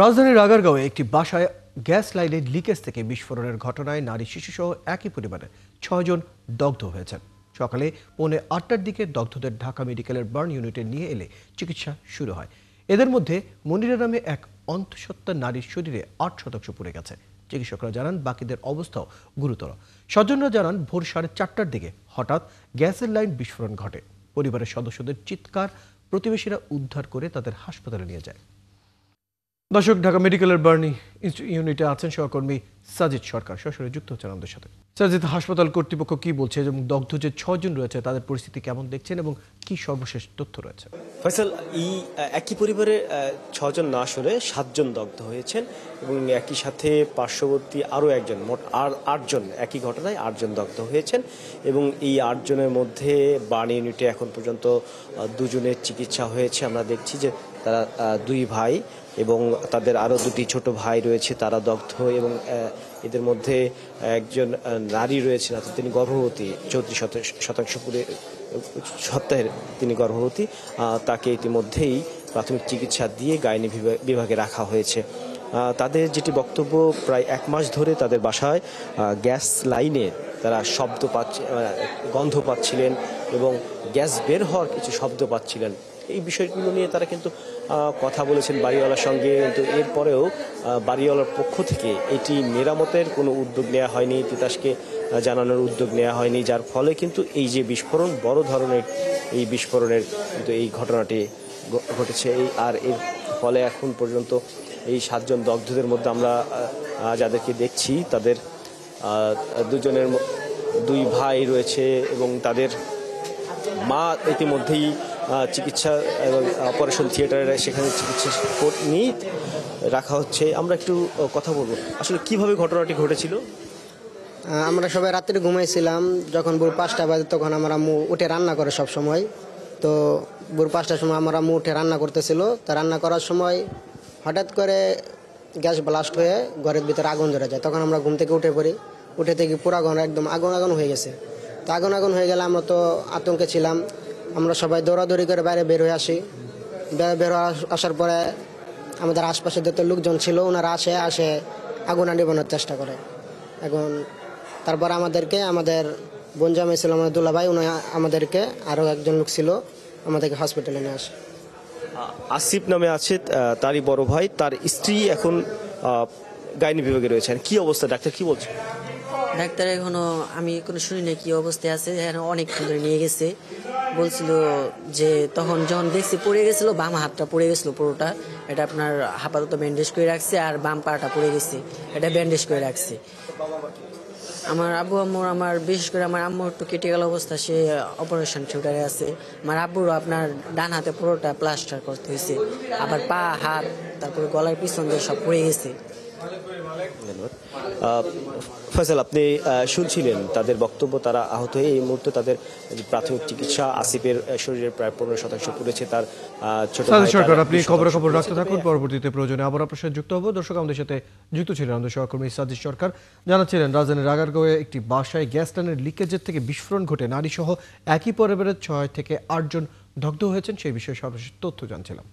রাজধানীর আগারগাঁওয়ে একটি বাসায় গ্যাস লাইনের লিকেজ থেকে বিস্ফোরণের ঘটনায় নারী শিশুসহ একই পরিবারের ৬ জন দগ্ধ হয়েছেন। সকালে 8:45টার দিকে দগ্ধদের ঢাকা মেডিকেলের বার্ন ইউনিটে নিয়ে এলে চিকিৎসা শুরু হয়। এদের মধ্যে মনিরা নামে এক অন্তঃসত্ত্বা নারীর শরীরে ৮% পুড়ে গেছে। চিকিৎসকরা জানান বাকিদের অবস্থাও গুরুতর। স্বজনরা জানান ভোর 4:30টার দিকে হঠাৎ গ্যাসের লাইন বিস্ফোরণ ঘটে। পরিবারের সদস্যদের চিৎকার প্রতিবেশীরা উদ্ধার করে তাদের হাসপাতালে নিয়ে যায়। দর্শক, ঢাকা মেডিকেলের বার্নি ইউনিটে আছেন সহকর্মী সাজিদ সরকার, সরাসরি যুক্ত হচ্ছেন আমাদের সাথে। সাজিদ, হাসপাতাল কর্তৃপক্ষ কি বলছে এবং দগ্ধ যে 6 জন রয়েছে তাদের পরিস্থিতি কেমন দেখছেন এবং কি সর্বশেষ তথ্য রয়েছে? ফয়সাল, এই একই পরিবারের 6 জন না সরে 7 জন দগ্ধ হয়েছেন এবং একই সাথে পার্শ্ববর্তী আরও একজন, মোট 8 জন, একই ঘটনায় 8 জন দগ্ধ হয়েছেন এবং এই 8 জনের মধ্যে বার্ন ইউনিটে এখন পর্যন্ত 2 জনের চিকিৎসা হয়েছে। আমরা দেখছি যে তারা 2 ভাই এবং তাদের আরও 2টি ছোট ভাই রয়েছে, তারা দগ্ধ এবং এদের মধ্যে একজন নারী রয়েছেন, তিনি গর্ভবতী, 34% সপ্তাহের তিনি গর্ভবতী। তাকে ইতিমধ্যেই প্রাথমিক চিকিৎসা দিয়ে গাইনি বিভাগে রাখা হয়েছে। তাদের যেটি বক্তব্য, প্রায় 1 মাস ধরে তাদের বাসায় গ্যাস লাইনে তারা গন্ধ পাচ্ছিলেন এবং গ্যাস বের হওয়ার কিছু শব্দ পাচ্ছিলেন। এই বিষয়গুলো নিয়ে তারা কিন্তু কথা বলেছেন বাড়িওয়ালার সঙ্গে, কিন্তু এরপরেও বাড়িওয়ালার পক্ষ থেকে এটি মেরামতের কোনো উদ্যোগ নেওয়া হয়নি, তিতাসকে জানানোর উদ্যোগ নেওয়া হয়নি, যার ফলে কিন্তু এই যে বিস্ফোরণ, বড় ধরনের এই বিস্ফোরণের কিন্তু এই ঘটনাটি ঘটেছে। আর এর ফলে এখন পর্যন্ত এই 7 জন দগ্ধদের মধ্যে আমরা যাদেরকে দেখছি তাদের 2 ভাই রয়েছে এবং তাদের মা ইতিমধ্যেই চিকিৎসা অপারেশন থিয়েটারে সেখানে চিকিৎসা নিয়ে রাখা হচ্ছে। আমরা একটু কথা বলবো, আসলে কিভাবে ঘটনাটি ঘটেছিল। আমরা সবাই রাত্রে ঘুমাইছিলাম, যখন ভোর 5টা বাজে তখন আমার আম্মু উঠে রান্না করে সব সময়। তো ভোর 5টার সময় আমার আম্মু উঠে রান্না করতেছিল। তা রান্না করার সময় হঠাৎ করে গ্যাস ব্লাস্ট হয়ে ঘরের ভিতরে আগুন ধরে যায়। তখন আমরা ঘুম থেকে উঠে পড়ি, উঠে থেকে পুরা ঘর একদম আগুন হয়ে গেছে। তো আগুন হয়ে গেলে আমরা তো আতঙ্কে ছিলাম। আমরা সবাই দৌড়াদৌড়ি করে বাইরে বের হয়ে আসি। বের হয়ে আসার পরে আমাদের আশপাশে যত লোকজন ছিল ওনারা আসে আগুন নিবানোর চেষ্টা করে। এখন তারপর আমাদের বোন জামাই ছিল, আমাদের দুলাভাই, উনি আমাদেরকে, আরও একজন লোক ছিল, আমাদেরকে হসপিটালে নিয়ে আসে। আসিফ নামে আছে তারই বড় ভাই, তার স্ত্রী এখন গাইনি বিভাগে রয়েছেন। কি অবস্থা, ডাক্তার কি বলছে? ডাক্তার এখনো আমি কোনো শুনি না কি অবস্থায় আছে, অনেক ধরে নিয়ে গেছে। বলছিল যে তখন যখন দেখছি পড়ে গেছিলো, বাম হাতটা পড়ে গেছিলো পুরোটা, এটা আপনার আপাতত ব্যান্ডেজ করে রাখছে, আর বাম পাটা পড়ে গেছে, এটা ব্যান্ডেজ করে রাখছে। আমার আব্বু আম্মুর, আমার বিশেষ করে আমার আম্মুর একটু ক্রিটিক্যাল অবস্থা, সে অপারেশন থিয়েটারে আছে। আমার আব্বুরও আপনার ডান হাতে পুরোটা প্লাস্টার করতে হয়েছে, আবার পা, হাত, তারপরে গলার পিছন দিয়ে সব পড়ে গেছে। ফয়সাল, আপনি শুনছিলেন তাদের বক্তব্য, তারা আহত হয়ে এই মুহূর্তে তাদের প্রাথমিক চিকিৎসা, আসিফের শরীরের প্রায় 15% পুড়েছে, তার ছোট ভাই। সরকার, আপনি খবর রাখতে থাকুন, পরবর্তীতে প্রয়োজনে আবার আপনার সাথে যুক্ত হবো। দর্শক, আমাদের সাথে যুক্ত ছিলেন আমাদের সহকর্মী সাজিদ সরকার, জানাচ্ছিলেন রাজধানীর আগারগাঁওয়ে একটি বাসায় গ্যাস লাইনের লিকেজের থেকে বিস্ফোরণ ঘটে নারী সহ একই পরিবারের 6 থেকে 8 জন দগ্ধ হয়েছেন। সেই বিষয়ে সর্বশেষ তথ্য জানছিলাম।